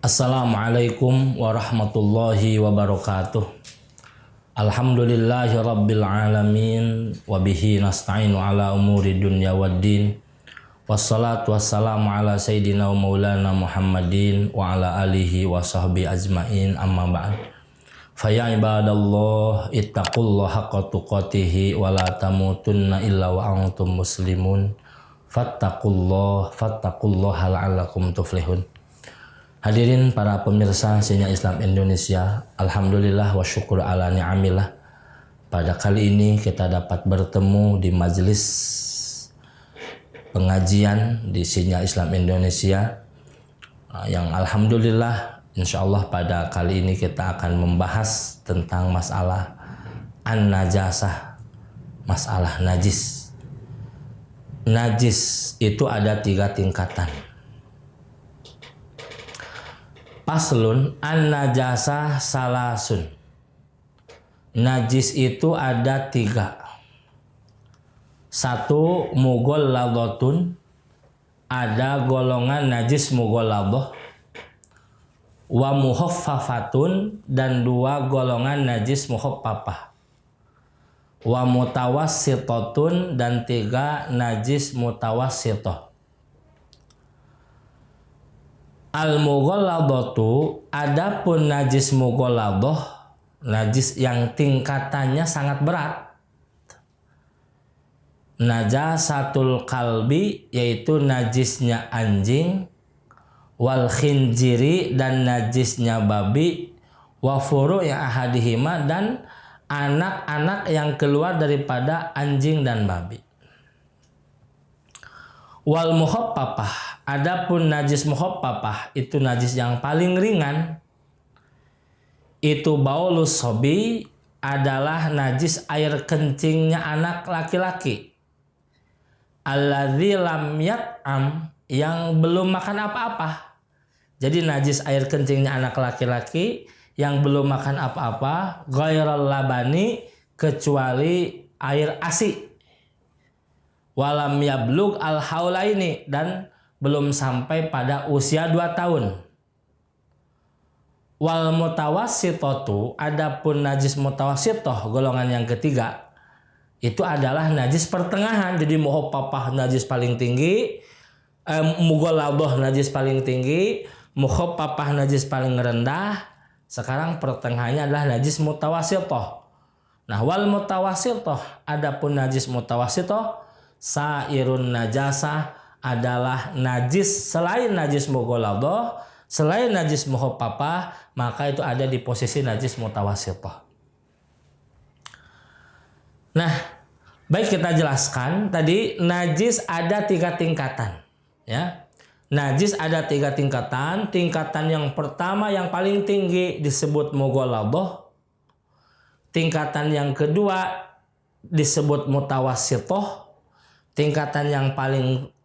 Assalamualaikum warahmatullahi wabarakatuh. Alhamdulillahi rabbil alamin. Wabihi nasta'inu ala umuri dunya waddin. Wassalatu wassalamu ala sayyidina wa maulana Muhammadin wa ala alihi wa sahbihi ajmain, amma ba'd. Faya ibadallah ittaqullaha haqqa tuqatihi wa la tamutunna illa wa antum muslimun. Fattaqullaha la'allakum tuflihun. Hadirin para pemirsa Sinyal Islam Indonesia, alhamdulillah wa syukur ala ni'amillah. Pada kali ini kita dapat bertemu di majelis pengajian di Sinyal Islam Indonesia yang alhamdulillah insyaallah pada kali ini kita akan membahas tentang masalah an-najasah, masalah najis. Najis itu ada 3 tingkatan. Paslun an-najasah salasun. Najis itu ada 3. 1 mughalladhatun, ada golongan najis mughalladhah. Wa mukhaffafatun, dan 2 golongan najis mukhaffafah. Wa mutawassitatun, dan 3 najis mutawassithah. Al-mughalladhatu, adapun najis mughalladhah, najis yang tingkatannya sangat berat. Najasatul kalbi, yaitu najisnya anjing, wal khinjiri, dan najisnya babi, wa furu'i ahadihima, dan anak-anak yang keluar daripada anjing dan babi. Wal mukhaffafah, adapun najis mukhaffafah itu najis yang paling ringan. Itu baulus sobi, adalah najis air kencingnya anak laki-laki. Alladzi lam yat'am, yang belum makan apa-apa. Jadi najis air kencingnya anak laki-laki yang belum makan apa-apa, ghairal labani, kecuali air ASI. Walam yablug al-haulaini, dan belum sampai pada usia 2 tahun. Wal mutawassitatu, adapun najis mutawassithah golongan yang ketiga, itu adalah najis pertengahan. Jadi mukhaffafah najis paling tinggi, mughalladhah najis paling tinggi, mukhaffafah najis paling rendah. Sekarang pertengahannya adalah najis mutawassithah. Nah, wal mutawassithah, adapun najis mutawassithah, sairun najasah, adalah najis selain najis mughalladhah, selain najis mukhaffafah, maka itu ada di posisi najis mutawassithah. Nah, baik, kita jelaskan tadi najis ada 3 tingkatan, ya. Najis ada 3 tingkatan. Tingkatan yang pertama yang paling tinggi disebut mughalladhah. Tingkatan yang kedua disebut mutawassithah. Tingkatan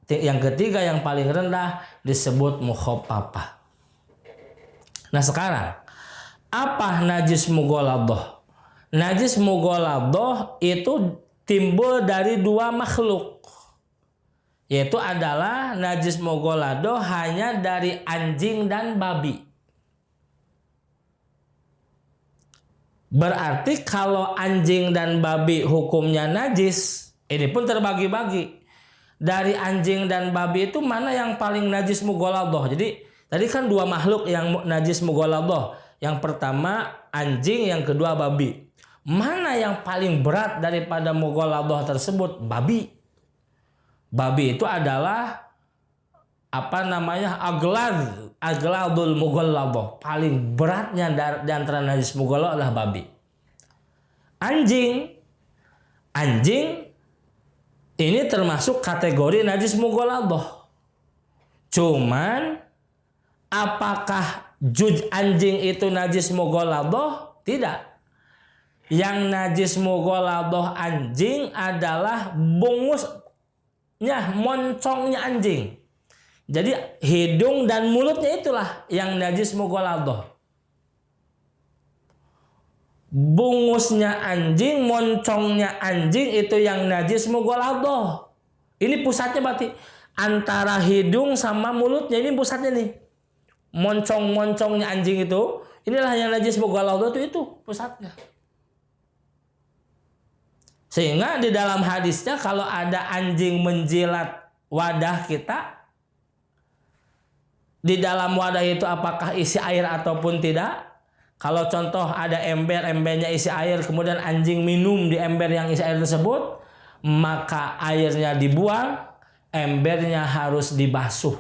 yang ketiga yang paling rendah disebut mukhaffafah. Nah, sekarang apa najis mughalladhah? Najis mughalladhah itu timbul dari 2 makhluk. Yaitu adalah najis mughalladhah hanya dari anjing dan babi. Berarti kalau anjing dan babi hukumnya najis, ini pun terbagi-bagi. Dari anjing dan babi itu mana yang paling najis mughalladhah? Jadi tadi kan 2 makhluk yang najis mughalladhah. Yang pertama anjing, yang kedua babi. Mana yang paling berat daripada mughalladhah tersebut? Babi. Babi itu adalah agladul mughalladhah. Paling beratnya di antara najis mughalladhah adalah babi. Anjing ini termasuk kategori najis mughalladhah. Cuman apakah anjing itu najis mughalladhah? Tidak. Yang najis mughalladhah anjing adalah bungusnya, moncongnya anjing. Jadi hidung dan mulutnya itulah yang najis mughalladhah. Bungusnya anjing, moncongnya anjing, itu yang najis mughalladhah. Ini pusatnya berarti antara hidung sama mulutnya, ini pusatnya nih. moncong-moncongnya anjing itu, inilah yang najis mughalladhah itu pusatnya. Sehingga di dalam hadisnya kalau ada anjing menjilat wadah kita, di dalam wadah itu apakah isi air ataupun tidak? Kalau contoh ada ember, embernya isi air, kemudian anjing minum di ember yang isi air tersebut, maka airnya dibuang, embernya harus dibasuh.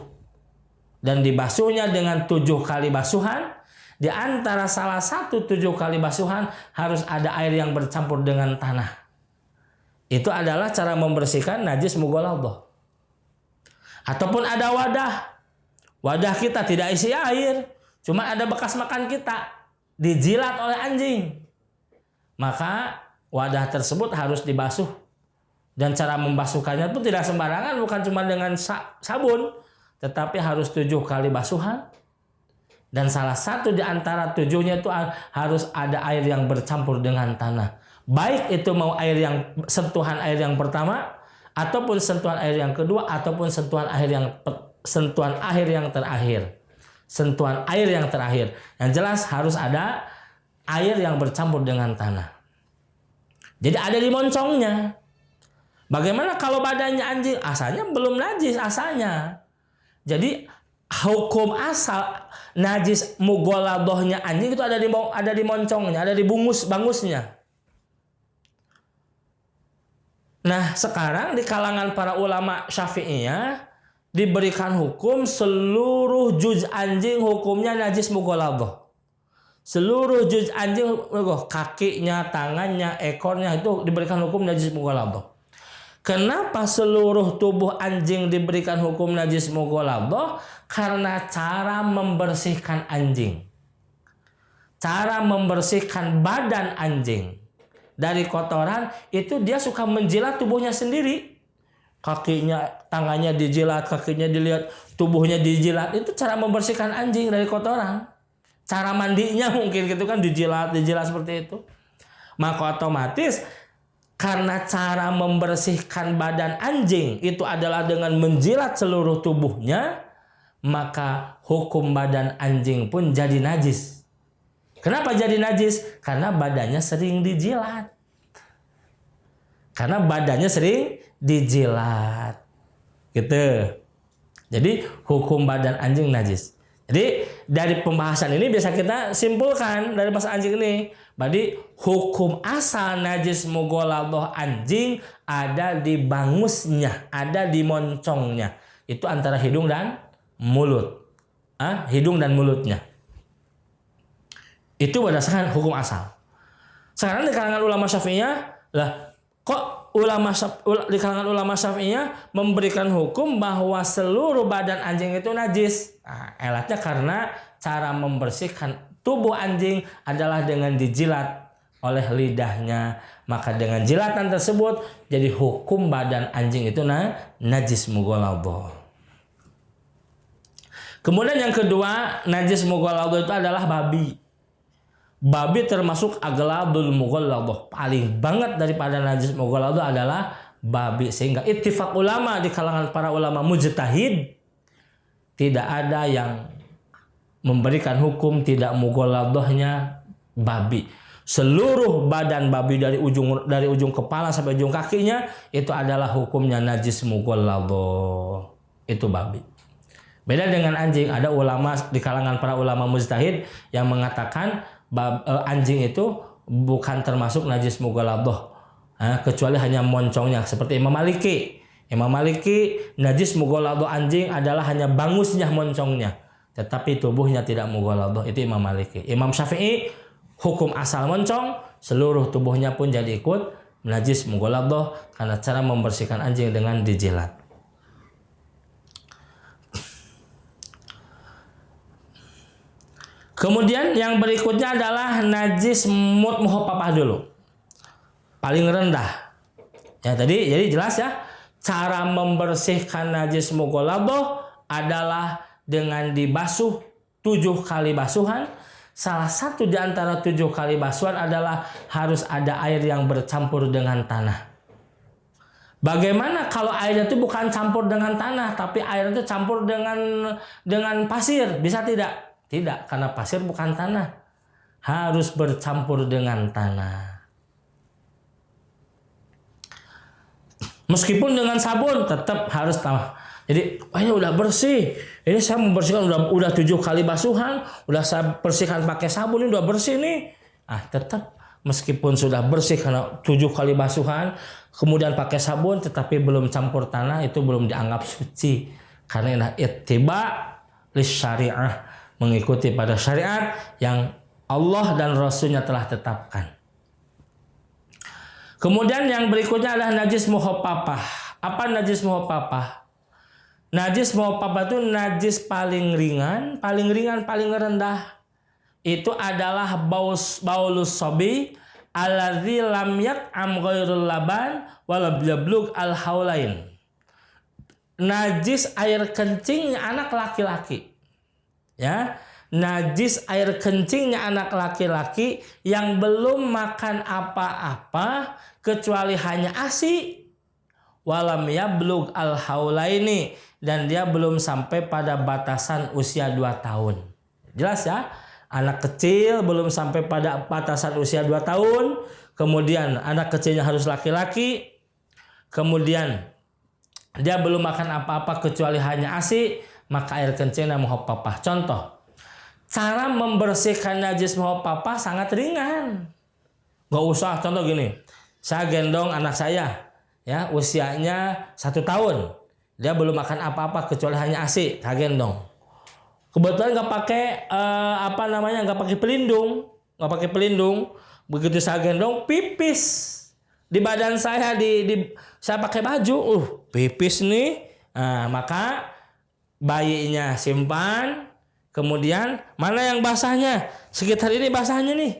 Dan dibasuhnya dengan 7 kali basuhan. Di antara salah satu 7 kali basuhan harus ada air yang bercampur dengan tanah. Itu adalah cara membersihkan najis mughalladhah. Ataupun ada wadah kita tidak isi air, cuma ada bekas makan kita, dijilat oleh anjing, maka wadah tersebut harus dibasuh. Dan cara membasuhkannya pun tidak sembarangan, bukan cuma dengan sabun, tetapi harus 7 kali basuhan. Dan salah satu di antara 7-nya itu harus ada air yang bercampur dengan tanah. Baik itu mau sentuhan air yang pertama, ataupun sentuhan air yang kedua, ataupun sentuhan air yang terakhir. Sentuhan air yang terakhir. Yang jelas harus ada air yang bercampur dengan tanah. Jadi ada di moncongnya. Bagaimana kalau badannya anjing? Asalnya belum najis asalnya. Jadi hukum asal najis mughalladhahnya anjing itu ada di moncongnya, ada di bangusnya. Nah, sekarang di kalangan para ulama Syafi'iyah diberikan hukum seluruh juz anjing hukumnya najis mughalladhah. Seluruh juz anjing, kakinya, tangannya, ekornya itu diberikan hukum najis mughalladhah. Kenapa seluruh tubuh anjing diberikan hukum najis mughalladhah? Karena cara membersihkan anjing. Cara membersihkan badan anjing dari kotoran itu dia suka menjilat tubuhnya sendiri. Kakinya, tangannya dijilat, kakinya dilihat, tubuhnya dijilat. Itu cara membersihkan anjing dari kotoran. Cara mandinya mungkin gitu kan, dijilat seperti itu. Maka otomatis karena cara membersihkan badan anjing itu adalah dengan menjilat seluruh tubuhnya, maka hukum badan anjing pun jadi najis. Kenapa jadi najis? Karena badannya sering dijilat. Gitu. Jadi hukum badan anjing najis. Jadi dari pembahasan ini bisa kita simpulkan dari masalah anjing ini. Berarti hukum asal najis mughalladhah anjing ada di bangusnya, ada di moncongnya. Itu antara hidung dan mulut. Hidung dan mulutnya. Itu berdasarkan hukum asal. Sekarang di kalangan ulama Syafi'iyah, di kalangan ulama Syafi'iyah memberikan hukum bahwa seluruh badan anjing itu najis. Elatnya karena cara membersihkan tubuh anjing adalah dengan dijilat oleh lidahnya. Maka dengan jilatan tersebut jadi hukum badan anjing itu najis mughalladhah. Kemudian yang kedua, najis mughalladhah itu adalah babi. Babi termasuk agladul mughalladhah. Paling banget daripada najis mughalladhah adalah babi. Sehingga ittifaq ulama di kalangan para ulama mujtahid, tidak ada yang memberikan hukum tidak mughalladhahnya babi. Seluruh badan babi dari ujung kepala sampai ujung kakinya itu adalah hukumnya najis mughalladhah. Itu babi. Beda dengan anjing, ada ulama di kalangan para ulama mujtahid yang mengatakan anjing itu bukan termasuk najis mughalladhah, kecuali hanya moncongnya, seperti Imam Maliki. Imam Maliki najis mughalladhah anjing adalah hanya bangusnya, moncongnya, tetapi tubuhnya tidak mughalladhah. Itu Imam Maliki. Imam Syafi'i hukum asal moncong, seluruh tubuhnya pun jadi ikut najis mughalladhah karena cara membersihkan anjing dengan dijilat. Kemudian yang berikutnya adalah najis muhafafah dulu. Paling rendah. Ya tadi jadi jelas ya. Cara membersihkan najis mughalladhah adalah dengan dibasuh 7 kali basuhan. Salah satu di antara 7 kali basuhan adalah harus ada air yang bercampur dengan tanah. Bagaimana kalau airnya itu bukan campur dengan tanah, tapi airnya itu campur dengan pasir? Bisa tidak? Tidak, karena pasir bukan tanah. Harus bercampur dengan tanah. Meskipun dengan sabun tetap harus tambah. Jadi, ini udah bersih. Ini saya membersihkan udah 7 kali basuhan, udah saya bersihkan pakai sabun, ini udah bersih nih. Tetap meskipun sudah bersih karena 7 kali basuhan, kemudian pakai sabun tetapi belum campur tanah, itu belum dianggap suci. Karena ittiba lis syariah, mengikuti pada syariat yang Allah dan Rasulnya telah tetapkan. Kemudian yang berikutnya adalah najis muhaffafah. Apa najis muhaffafah? Najis muhaffafah itu najis paling ringan, paling rendah. Itu adalah baulus sobi alladzi lam yat'am ghairul laban walam yablugh al haulain. Najis air kencingnya anak laki-laki. Ya. Najis air kencingnya anak laki-laki yang belum makan apa-apa kecuali hanya ASI. Walam yablugh al haulaini, dan dia belum sampai pada batasan usia 2 tahun. Jelas ya? Anak kecil belum sampai pada batasan usia 2 tahun, kemudian anak kecilnya harus laki-laki, kemudian dia belum makan apa-apa kecuali hanya ASI, maka air kencingnya muhaffafah. Contoh, cara membersihkan najis muhaffafah sangat ringan. Gak usah, contoh gini, saya gendong anak saya, ya usianya 1 tahun, dia belum makan apa-apa kecuali hanya ASI, saya gendong. Kebetulan nggak pakai nggak pakai pelindung, begitu saya gendong pipis di badan saya, saya pakai baju, pipis nih, maka bayinya simpan. Kemudian mana yang basahnya? Sekitar ini basahnya nih.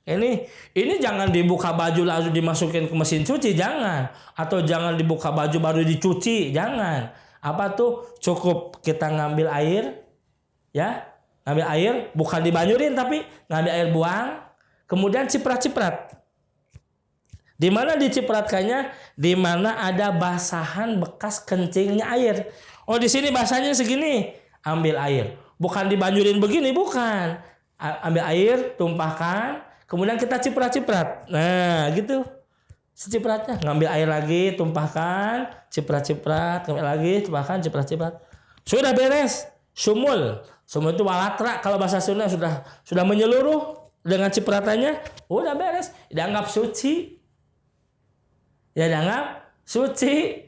Ini jangan dibuka baju langsung dimasukin ke mesin cuci, jangan. Atau jangan dibuka baju baru dicuci, jangan. Apa tuh? Cukup kita ngambil air, ya, ngambil air, bukan dibanyurin tapi ngambil air buang, kemudian ciprat-ciprat. Di mana dicipratkannya? Di mana ada basahan bekas kencingnya air. Oh, di sini basahnya segini, ambil air. Bukan dibanyurin begini, bukan. Ambil air, tumpahkan, kemudian kita ciprat-ciprat. Nah, gitu. Secipratnya, ngambil air lagi, tumpahkan, ciprat-ciprat, ngambil lagi, tumpahkan, ciprat-ciprat. Sudah beres. Sumul itu walatra, kalau bahasa Sunda sudah menyeluruh dengan cipratannya, udah beres, dianggap suci. Ya, dianggap suci.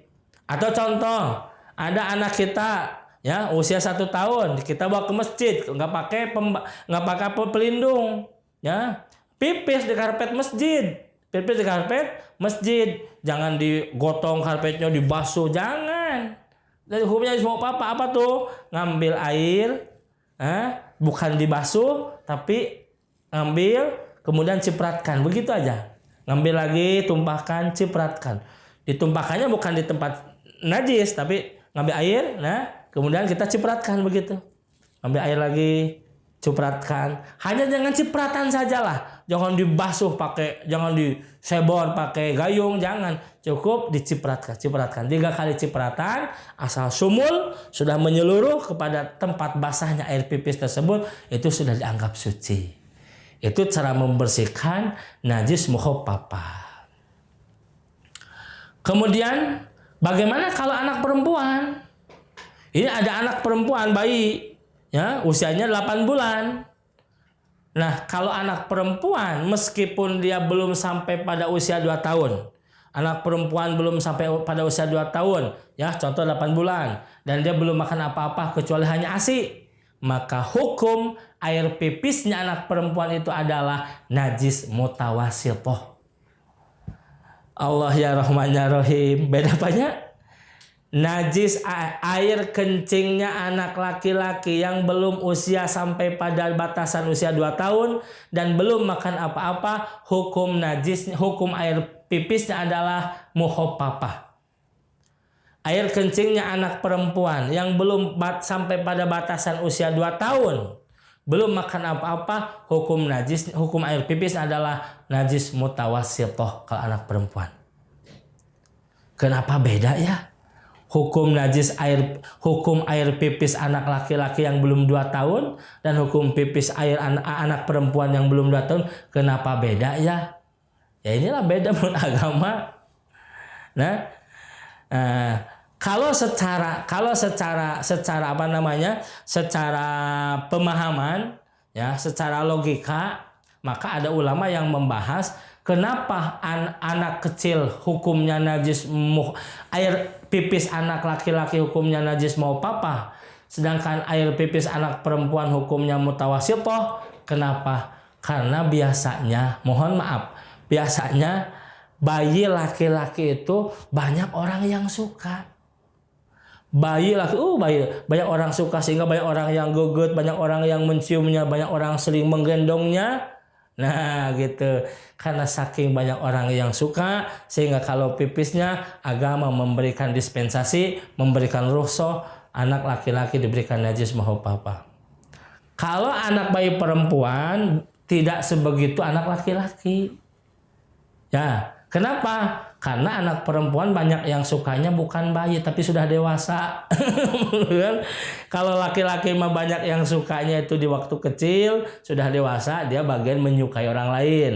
Atau contoh, ada anak kita, ya usia 1 tahun, kita bawa ke masjid, nggak pakai pelindung, ya pipis di karpet masjid, jangan digotong karpetnya, dibasuh, jangan. Dari hukumnya semua apa tuh? Ngambil air, bukan dibasuh, tapi ngambil kemudian cipratkan, begitu aja. Ngambil lagi, tumpahkan, cipratkan. Ditumpahkannya bukan di tempat najis, tapi ngambil air, kemudian kita cipratkan begitu. Ambil air lagi, cipratkan. Hanya dengan cipratan sajalah. Jangan dibasuh jangan disebor pakai gayung, jangan. Cukup dicipratkan. 3 kali cipratan, asal sumul sudah menyeluruh kepada tempat basahnya air pipis tersebut, itu sudah dianggap suci. Itu cara membersihkan najis muhaffafah. Kemudian bagaimana kalau anak perempuan? Ini ada anak perempuan, bayi, ya usianya 8 bulan. Nah, kalau anak perempuan meskipun dia belum sampai pada usia 2 tahun, anak perempuan belum sampai pada usia 2 tahun, ya contoh 8 bulan, dan dia belum makan apa-apa kecuali hanya ASI, maka hukum air pipisnya anak perempuan itu adalah najis mutawassithah. Allah ya Rahman ya Rahim. Beda banyak. Najis air kencingnya anak laki-laki yang belum usia sampai pada batasan usia 2 tahun dan belum makan apa-apa, hukum air pipisnya adalah muhaffafah. Air kencingnya anak perempuan yang belum sampai pada batasan usia 2 tahun, belum makan apa-apa, hukum air pipisnya adalah najis mutawassithah kalau anak perempuan. Kenapa beda ya? hukum air pipis anak laki-laki yang belum 2 tahun dan hukum pipis air anak perempuan yang belum 2 tahun, kenapa beda ya? Ya inilah beda menurut agama. Nah, kalau secara apa namanya? Secara pemahaman ya, secara logika, maka ada ulama yang membahas kenapa anak kecil hukumnya najis, air pipis anak laki-laki hukumnya najis mau papa, sedangkan air pipis anak perempuan hukumnya mutawasitoh. Kenapa? Karena biasanya, mohon maaf, biasanya bayi laki-laki itu banyak orang yang suka. Bayi banyak orang suka, sehingga banyak orang yang geget, banyak orang yang menciumnya, banyak orang sering menggendongnya. Nah gitu, karena saking banyak orang yang suka, sehingga kalau pipisnya agama memberikan dispensasi, memberikan rukhsah, anak laki-laki diberikan najis mau papa. Kalau anak bayi perempuan tidak sebegitu anak laki-laki. Ya, kenapa? Karena anak perempuan banyak yang sukanya bukan bayi tapi sudah dewasa. Kalau laki-laki mah banyak yang sukanya itu di waktu kecil, sudah dewasa dia bagian menyukai orang lain.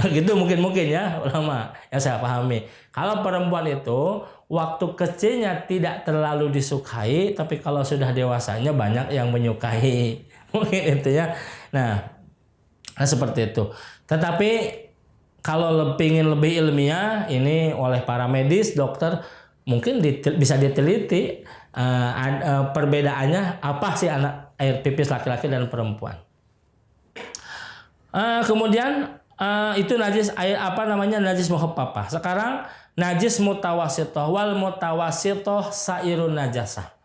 Gitu mungkin ya ulama yang saya pahami. Kalau perempuan itu waktu kecilnya tidak terlalu disukai, tapi kalau sudah dewasanya banyak yang menyukai. Mungkin itu ya. Nah seperti itu. Tetapi kalau ingin lebih ilmiah, ini oleh para medis, dokter, mungkin bisa diteliti perbedaannya apa sih air pipis laki-laki dan perempuan. Kemudian itu najis air najis muhaffafah. Sekarang najis mutawasitoh, wal mutawasitoh sairun najasah.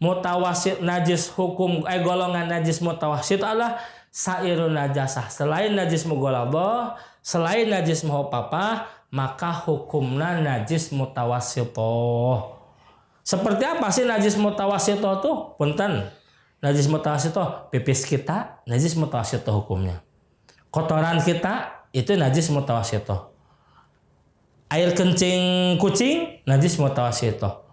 Mutawasit najis hukum golongan najis mutawasit adalah sairun najasah. Selain najis mughaladhah, selain najis muhaffafah, maka hukumna najis mutawasitoh. Seperti apa sih najis mutawasitoh tuh? Punten. Najis mutawasitoh, pipis kita najis mutawasitoh hukumnya. Kotoran kita itu najis mutawasitoh. Air kencing kucing najis mutawasitoh.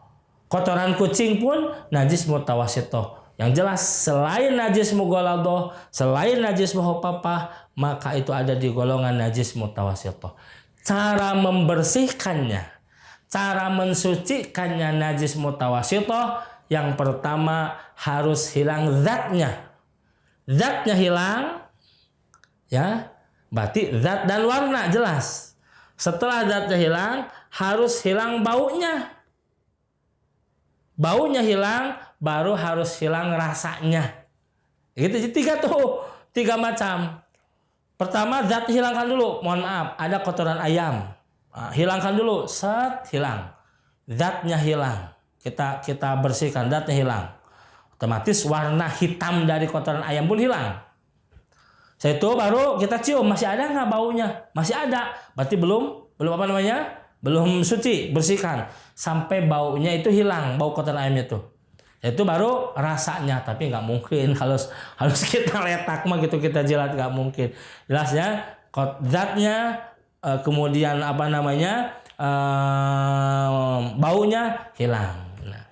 Kotoran kucing pun najis mutawasitoh. Yang jelas selain najis mughaladhah, selain najis muhaffafah, maka itu ada di golongan najis mutawasitoh. Cara membersihkannya, cara mensucikannya najis mutawasitoh, yang pertama harus hilang zatnya. Zatnya hilang, ya, berarti zat dan warna jelas. Setelah zatnya hilang, harus hilang baunya. Baunya hilang, baru harus hilang rasanya. Gitu, tiga macam. Pertama, zat hilangkan dulu. Mohon maaf, ada kotoran ayam. Nah, hilangkan dulu, hilang. Zatnya hilang. Kita bersihkan, zatnya hilang. Otomatis warna hitam dari kotoran ayam pun hilang. Setelah itu baru kita cium, masih ada nggak baunya? Masih ada. Berarti belum belum suci, bersihkan sampai baunya itu hilang, bau kotoran ayamnya itu. Itu baru rasanya, tapi nggak mungkin harus kita letak mah gitu, kita jilat, nggak mungkin. Jelasnya zatnya, kemudian baunya hilang. Nah,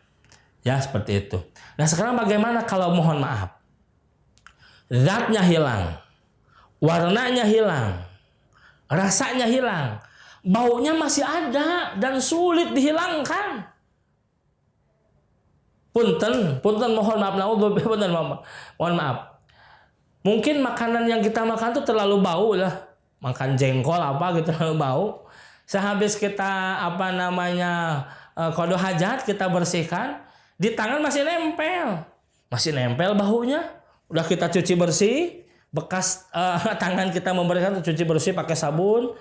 ya seperti itu. Nah sekarang bagaimana kalau mohon maaf zatnya hilang, warnanya hilang, rasanya hilang, baunya masih ada dan sulit dihilangkan. Punten mohon maaf, mohon maaf. Mungkin makanan yang kita makan tuh terlalu bau lah. Makan jengkol apa gitu terlalu bau. Sehabis kita qada hajat, kita bersihkan, di tangan masih nempel baunya. Udah kita cuci bersih, bekas tangan kita membersihkan, cuci bersih pakai sabun,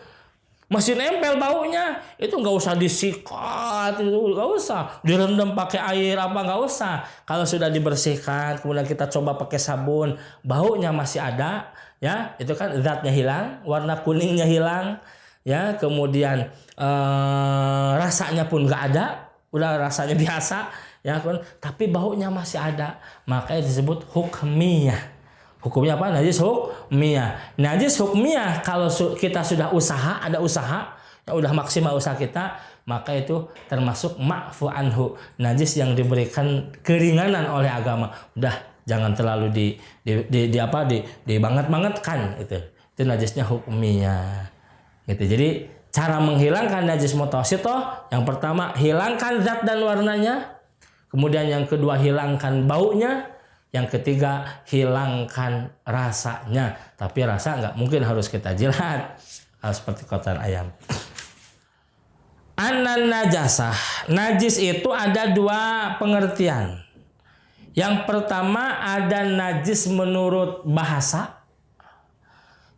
masih nempel baunya. Itu nggak usah disikat, itu nggak usah direndam pakai air nggak usah. Kalau sudah dibersihkan, kemudian kita coba pakai sabun, baunya masih ada, ya itu kan zatnya hilang, warna kuningnya hilang, ya kemudian rasanya pun nggak ada, udah rasanya biasa, ya kan, tapi baunya masih ada, makanya disebut hukmiyah. Hukumnya apa? Najis hukmiyah. Najis hukmiyah kalau kita sudah ada usaha, yang udah maksimal usaha kita, maka itu termasuk ma'fu anhu, najis yang diberikan keringanan oleh agama. Udah jangan terlalu dibanget-bangetkan itu najisnya hukumnya gitu. Jadi cara menghilangkan najis mutawassithah, yang pertama hilangkan zat dan warnanya, kemudian yang kedua hilangkan baunya, yang ketiga hilangkan rasanya. Tapi rasa nggak mungkin harus kita jilat, harus seperti kotoran ayam. Anan najasah, najis itu ada dua pengertian. Yang pertama ada najis menurut bahasa.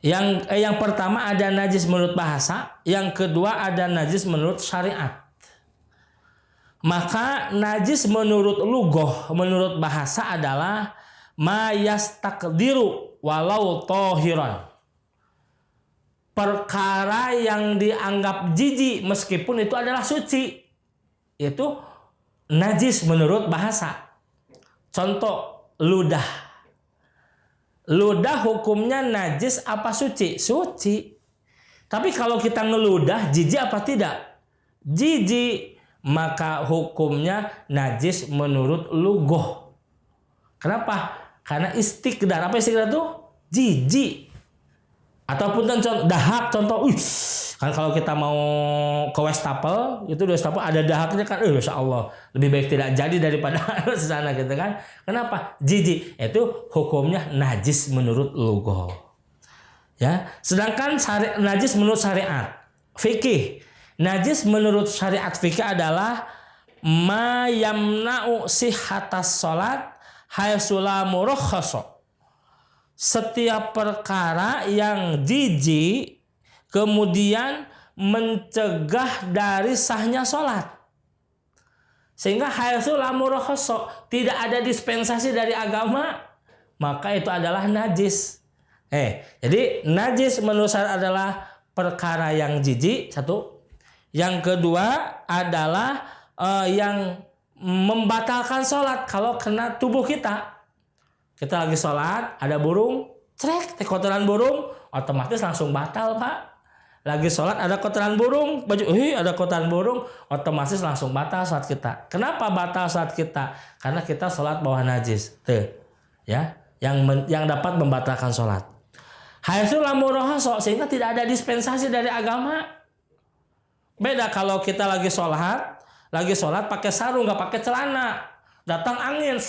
Yang pertama ada najis menurut bahasa, yang kedua ada najis menurut syariat. Maka najis menurut lughah, menurut bahasa adalah ma yastaqdiru walau tohiran. Perkara yang dianggap jijik meskipun itu adalah suci. Itu najis menurut bahasa. Contoh ludah. Ludah hukumnya najis apa suci? Suci. Tapi kalau kita ngeludah, jijik apa tidak? Jijik. Maka hukumnya najis menurut lughah. Kenapa? Karena istiqdar. Apa istiqdar itu? Jijik. Ataupun contoh dahak, contoh, kan kalau kita mau ke wastafel, itu di wastafel ada dahaknya kan, Masya Allah, lebih baik tidak jadi daripada harus sana gitu kan. Kenapa? Jijik. Itu hukumnya najis menurut lughah. Ya, sedangkan najis menurut syariat fikih. Najis menurut syariat fikih adalah ma yamna'u sihhatas salat haitsu la murakhasa. Setiap perkara yang jijik kemudian mencegah dari sahnya sholat. Sehingga haitsu la murakhasa, tidak ada dispensasi dari agama, maka itu adalah najis. Jadi najis menurut syariat adalah perkara yang jijik, satu. Yang kedua adalah yang membatalkan sholat kalau kena tubuh kita. Kita lagi sholat, ada burung, crek, kotoran burung, otomatis langsung batal, Pak. Lagi sholat, ada kotoran burung, baju, ada kotoran burung, otomatis langsung batal sholat kita. Kenapa batal sholat kita? Karena kita sholat bawah najis. Tuh, ya, yang dapat membatalkan sholat. Haitsu la murakhasa, sehingga tidak ada dispensasi dari agama. Beda kalau kita lagi sholat pakai sarung, nggak pakai celana. Datang angin,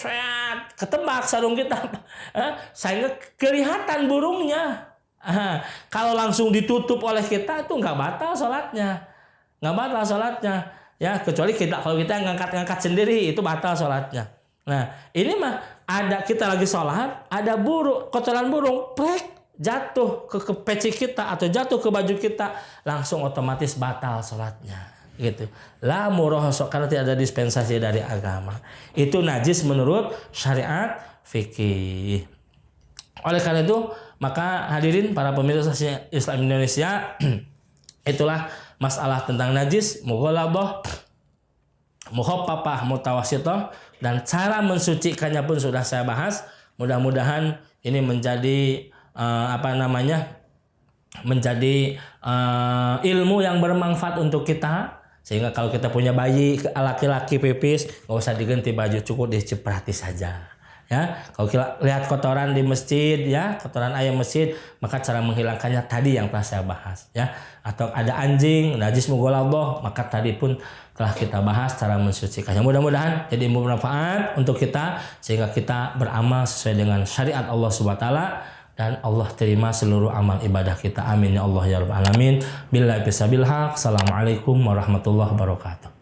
ketebak sarung kita, sehingga kelihatan burungnya. Kalau langsung ditutup oleh kita itu nggak batal sholatnya, ya, kecuali kalau kita ngangkat sendiri itu batal sholatnya. Nah ini mah kita lagi sholat, ada kotoran burung, jatuh ke peci kita atau jatuh ke baju kita, langsung otomatis batal sholatnya. Gitu. La murakhasa, karena tidak ada dispensasi dari agama. Itu najis menurut syariat fikih. Oleh karena itu, maka hadirin para pemirsa Islam Indonesia, itulah masalah tentang najis, mughalladhah, mukhaffafah, mutawassithah, dan cara mensucikannya pun sudah saya bahas. Mudah-mudahan ini menjadi menjadi ilmu yang bermanfaat untuk kita. Sehingga kalau kita punya bayi laki-laki pipis, nggak usah diganti baju, cukup diciprati saja. Ya, kalau kita lihat kotoran di masjid, ya, kotoran ayam masjid, maka cara menghilangkannya tadi yang telah saya bahas, ya. Atau ada anjing, najis mughalladhah, maka tadi pun telah kita bahas cara mensucikannya. Mudah-mudahan jadi bermanfaat untuk kita sehingga kita beramal sesuai dengan syariat Allah Subhanahu wa taala. Dan Allah terima seluruh amal ibadah kita. Amin ya Allah ya rabbal alamin. Billahi bisabil haq. Assalamualaikum warahmatullahi wabarakatuh.